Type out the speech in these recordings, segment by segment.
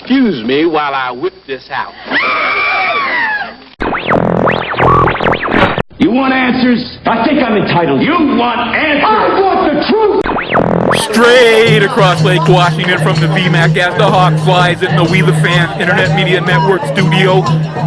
excuse me while I whip this out. You want answers? I think I'm entitled. You want answers? I want the truth! Straight across Lake Washington from the VMAC as the Hawk flies in the We the Fans Internet Media Network studio,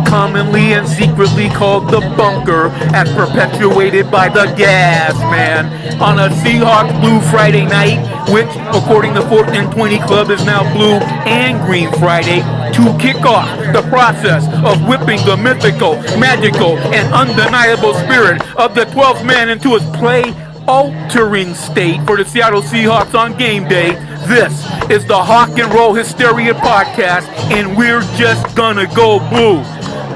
commonly and secretly called the Bunker, as perpetuated by the Gas Man, on a Seahawks Blue Friday night, which, according to 4th and 20 Club, is now Blue and Green Friday, to kick off the process of whipping the mythical, magical, and undeniable spirit of the 12th man into his play-altering state for the Seattle Seahawks on game day. This is the Hawk and Roll Hysteria podcast, and we're just gonna go blue.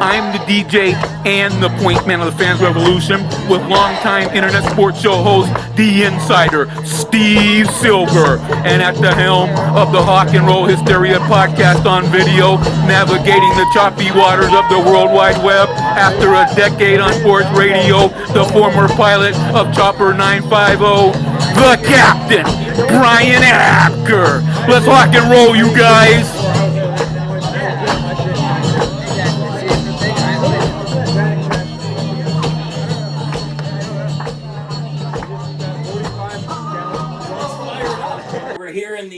I'm the DJ and the point man of the Fans Revolution, with longtime internet sports show host, The Insider, Steve Silver, and at the helm of the Hawk and Roll Hysteria podcast on video, navigating the choppy waters of the World Wide Web after a decade on sports radio, the former pilot of Chopper 950, the Captain, Brian Apker. Let's rock and roll, you guys. Here in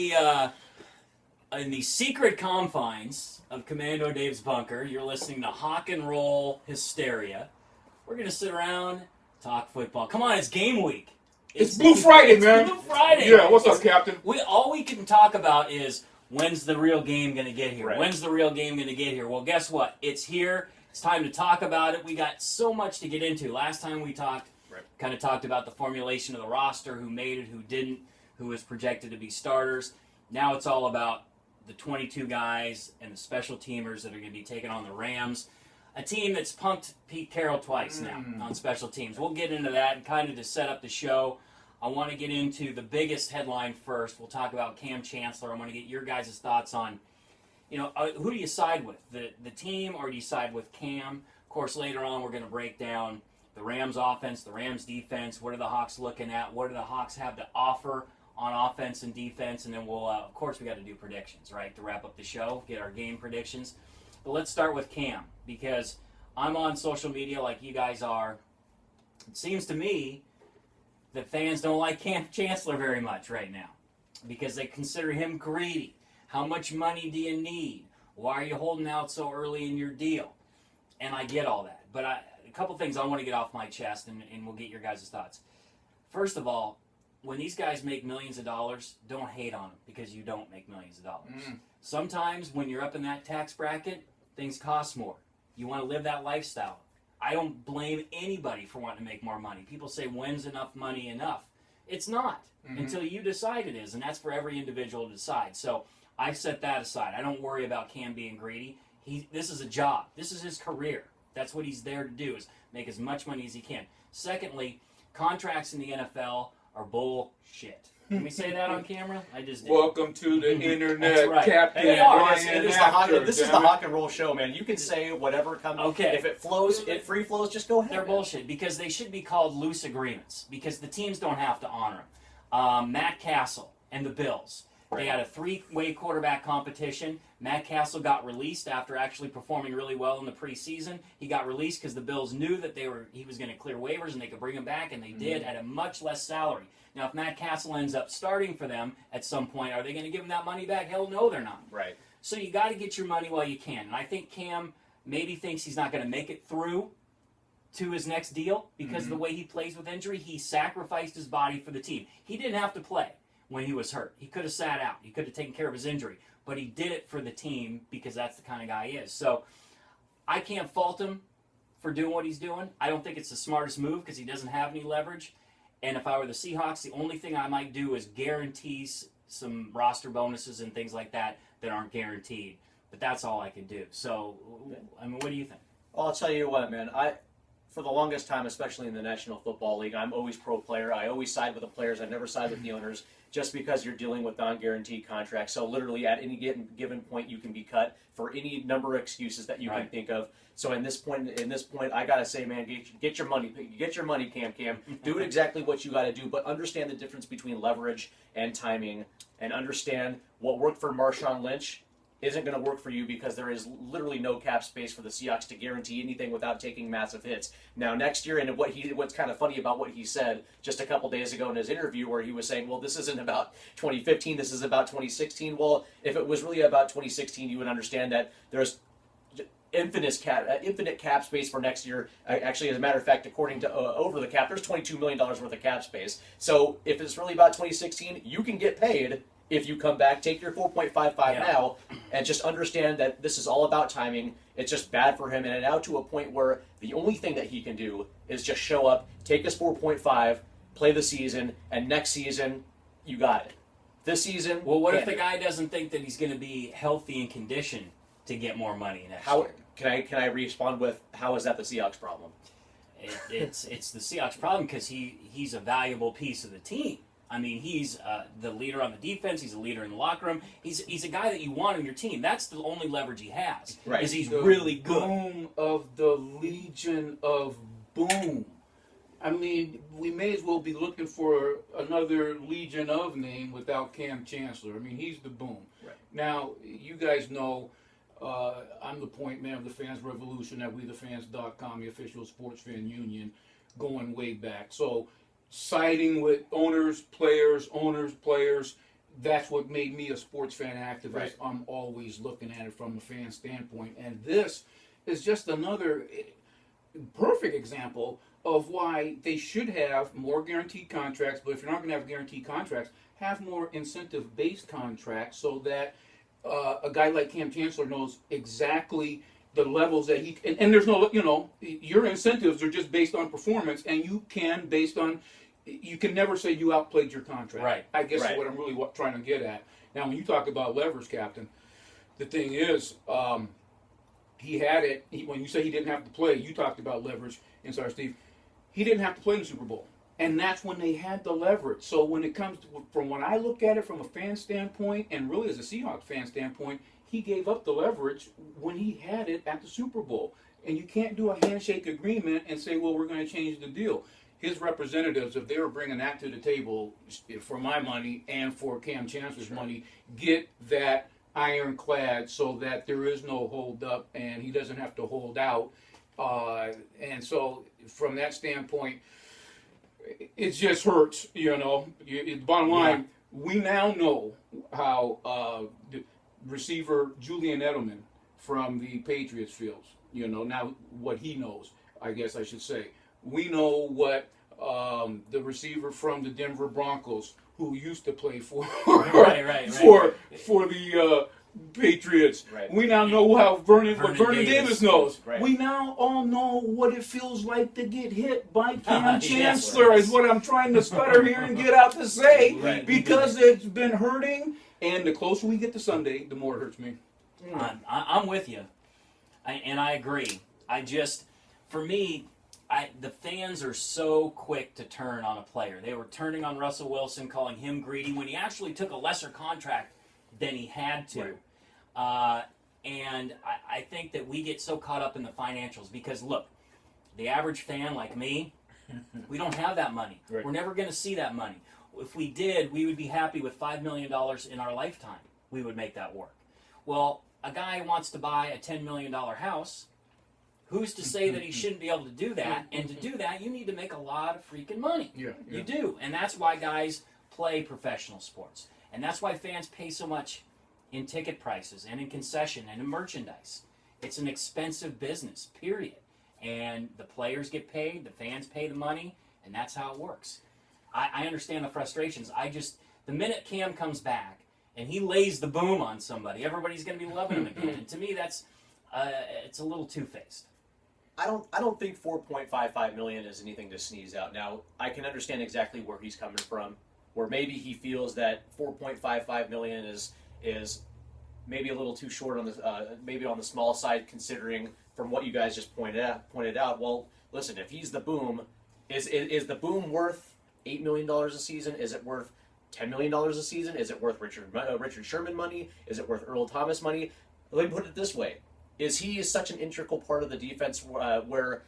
the secret confines of Commando Dave's bunker, you're listening to Hawk and Roll Hysteria. We're gonna sit around, talk football. Come on, it's game week. It's Blue Friday, man. Blue Friday. Yeah, what's up, Captain? All we can talk about is when's the real game gonna get here? Right. When's the real game gonna get here? Well, guess what? It's here. It's time to talk about it. We got so much to get into. Last time we talked, kind of talked about the formulation of the roster, who made it, who didn't, who is projected to be starters. Now it's all about the 22 guys and the special teamers that are going to be taking on the Rams, a team that's punked Pete Carroll twice now on special teams. We'll get into that, and kind of to set up the show, I want to get into the biggest headline first. We'll talk about Cam Chancellor. I want to get your guys' thoughts on, who do you side with, the team, or do you side with Cam? Of course, later on we're going to break down the Rams offense, the Rams defense. What are the Hawks looking at? What do the Hawks have to offer on offense and defense? And then we'll, of course, we got to do predictions, right, to wrap up the show, get our game predictions. But let's start with Cam, because I'm on social media like you guys are. It seems to me that fans don't like Cam Chancellor very much right now, because they consider him greedy. How much money do you need? Why are you holding out so early in your deal? And I get all that. But a couple things I want to get off my chest, and we'll get your guys' thoughts. First of all, when these guys make millions of dollars, don't hate on them because you don't make millions of dollars. Sometimes when you're up in that tax bracket, things cost more. You want to live that lifestyle. I don't blame anybody for wanting to make more money. People say, when's enough money enough? It's not until you decide it is, and that's for every individual to decide. So I've set that aside. I don't worry about Cam being greedy. This is a job. This is his career. That's what he's there to do, is make as much money as he can. Secondly, contracts in the NFL are bullshit. Can we say that on camera? I just did. Welcome to the internet, right. Captain. Hey, This is the Hawk and Roll show, man. You can say whatever comes. Okay. If it flows, it free flows, just go ahead. They're bullshit, because they should be called loose agreements, because the teams don't have to honor them. Matt Castle and the Bills. They had a three-way quarterback competition. Matt Castle got released after actually performing really well in the preseason. He got released because the Bills knew that he was going to clear waivers and they could bring him back, and they did at a much less salary. Now, if Matt Castle ends up starting for them at some point, are they going to give him that money back? Hell no, they're not. Right. So you got to get your money while you can. And I think Cam maybe thinks he's not going to make it through to his next deal because of the way he plays with injury. He sacrificed his body for the team. He didn't have to play when he was hurt. He could have sat out. He could have taken care of his injury. But he did it for the team because that's the kind of guy he is. So I can't fault him for doing what he's doing. I don't think it's the smartest move because he doesn't have any leverage. And if I were the Seahawks, the only thing I might do is guarantee some roster bonuses and things like that aren't guaranteed. But that's all I can do. So, I mean, what do you think? Well, I'll tell you what, man. For the longest time, especially in the National Football League, I'm always pro-player. I always side with the players. I never side with the owners, just because you're dealing with non-guaranteed contracts. So literally at any given point, you can be cut for any number of excuses that you can think of. So in this point, I gotta say, man, get your money, Cam. Do exactly what you gotta do, but understand the difference between leverage and timing, and understand what worked for Marshawn Lynch isn't going to work for you because there is literally no cap space for the Seahawks to guarantee anything without taking massive hits. Now, next year, and what's kind of funny about what he said just a couple days ago in his interview where he was saying, well, this isn't about 2015, this is about 2016. Well, if it was really about 2016, you would understand that there's infinite cap space for next year. Actually, as a matter of fact, according to Over the Cap, there's $22 million worth of cap space. So if it's really about 2016, you can get paid if you come back. Take your 4.55 now, and just understand that this is all about timing. It's just bad for him, and now to a point where the only thing that he can do is just show up, take his 4.5, play the season, and next season, you got it. This season, well, what if the guy doesn't think that he's going to be healthy and conditioned to get more money next year? Can I respond with, how is that the Seahawks' problem? It's the Seahawks' problem because he's a valuable piece of the team. I mean, he's the leader on the defense. He's a leader in the locker room. He's a guy that you want on your team. That's the only leverage he has. Right. Is he's really good. Boom of the Legion of Boom. I mean, we may as well be looking for another Legion of name without Cam Chancellor. I mean, he's the Boom. Right. Now, you guys know I'm the point man of the Fans Revolution at WeTheFans.com, the official sports fan union, going way back. So, siding with owners, players, that's what made me a sports fan activist. Right. I'm always looking at it from a fan standpoint. And this is just another perfect example of why they should have more guaranteed contracts. But if you're not going to have guaranteed contracts, have more incentive-based contracts so that a guy like Cam Chancellor knows exactly the levels that he and there's no, your incentives are just based on performance, and you can never say you outplayed your contract. Right. I guess Right. is what I'm really trying to get at. Now, when you talk about leverage, Captain, the thing is, he had it. When you say he didn't have to play, you talked about leverage. And sorry, Steve, he didn't have to play in the Super Bowl. And that's when they had the leverage. So when it comes to, from when I look at it from a fan standpoint, and really as a Seahawks fan standpoint, he gave up the leverage when he had it at the Super Bowl. And you can't do a handshake agreement and say, well, we're going to change the deal. His representatives, if they were bringing that to the table for my money and for Cam Chancellor's money, get that ironclad so that there is no hold up and he doesn't have to hold out. And so from that standpoint, it just hurts, The bottom line, we now know how the receiver Julian Edelman from the Patriots feels. Now what he knows, I guess I should say. We know what the receiver from the Denver Broncos, who used to play for for the Patriots. Right. We now know how Vernon Davis Davis knows. Right. We now all know what it feels like to get hit by Cam Yes, Chancellor, right. is what I'm trying to stutter here and get out to say, Right. because it's been hurting, and the closer we get to Sunday, the more it hurts me. I'm with you, and I agree. For me, the fans are so quick to turn on a player. They were turning on Russell Wilson, calling him greedy when he actually took a lesser contract than he had to. And I think that we get so caught up in the financials because, look, the average fan like me, we don't have that money. Right. We're never going to see that money. If we did, we would be happy with $5 million in our lifetime. We would make that work. Well, a guy wants to buy a $10 million house. Who's to say that he shouldn't be able to do that? And to do that, you need to make a lot of freaking money. Yeah. You do. And that's why guys play professional sports. And that's why fans pay so much in ticket prices and in concession and in merchandise. It's an expensive business, period. And the players get paid, the fans pay the money, and that's how it works. I understand the frustrations. The minute Cam comes back and he lays the boom on somebody, everybody's going to be loving him again. And to me, that's it's a little two-faced. I don't think $4.55 million is anything to sneeze out. Now, I can understand exactly where he's coming from, where maybe he feels that $4.55 million is maybe a little too short on the maybe on the small side, considering from what you guys just pointed out. Well, listen, if he's the boom, is the boom worth $8 million a season? Is it worth $10 million a season? Is it worth Richard Sherman money? Is it worth Earl Thomas money? Let me put it this way: is he such an integral part of the defense where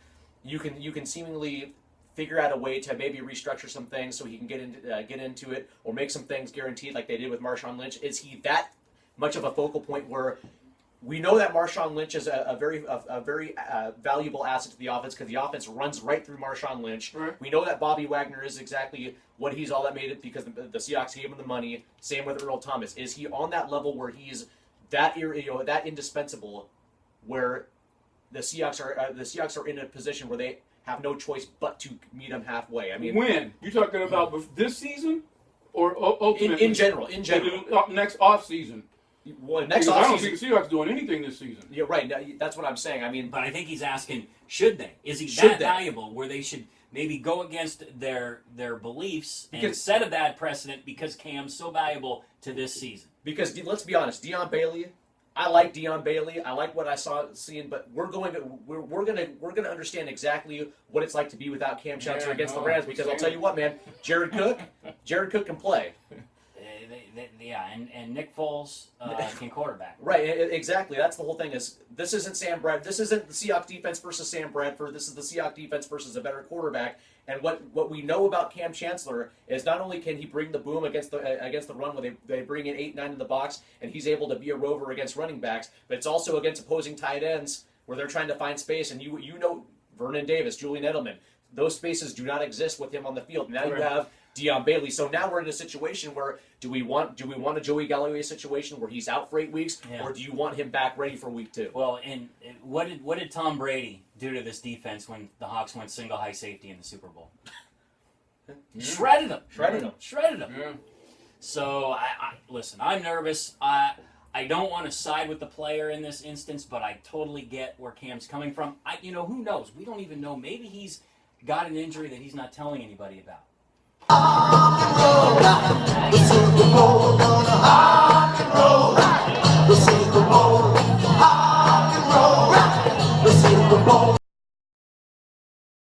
you can seemingly figure out a way to maybe restructure some things so he can get into it, or make some things guaranteed like they did with Marshawn Lynch? Is he much of a focal point where we know that Marshawn Lynch is a very valuable asset to the offense because the offense runs right through Marshawn Lynch. Right. We know that Bobby Wagner is exactly what he's all that made it because the Seahawks gave him the money. Same with Earl Thomas. Is he on that level where he's that that indispensable, where the Seahawks are in a position where they have no choice but to meet him halfway? I mean, when you talking about this season or ultimately in general, next off season. Well, next I don't offseason, think the Seahawks doing anything this season. yeah, right. That's what I'm saying. I mean, But I think he's asking, should they? Is he Should that they? valuable where they should maybe go against their beliefs and Because- set a bad precedent because Cam's so valuable to this season? because let's be honest, Deion Bailey. I like Deion Bailey. I like what I seeing, but we're gonna understand exactly what it's like to be without Cam Chancellor against the Rams. Because I'll tell you what, man, Jared Cook can play. Yeah, and Nick Foles can quarterback. Right, exactly. That's the whole thing. Is this isn't Sam Brad? This isn't the Seahawks defense versus Sam Bradford. This is the Seahawks defense versus a better quarterback. And what we know about Cam Chancellor is not only can he bring the boom against the run when they bring in 8-9 in the box, and he's able to be a rover against running backs, but it's also against opposing tight ends where they're trying to find space. And you know Vernon Davis, Julian Edelman, those spaces do not exist with him on the field. Now you have Deion Bailey. So now we're in a situation where do we want a Joey Galloway situation where he's out for 8 weeks, or do you want him back ready for week 2? Well, and what did Tom Brady do to this defense when the Hawks went single high safety in the Super Bowl? Shredded them. Yeah. So listen. I'm nervous. I don't want to side with the player in this instance, but I totally get where Cam's coming from. Who knows? We don't even know. Maybe he's got an injury that he's not telling anybody about.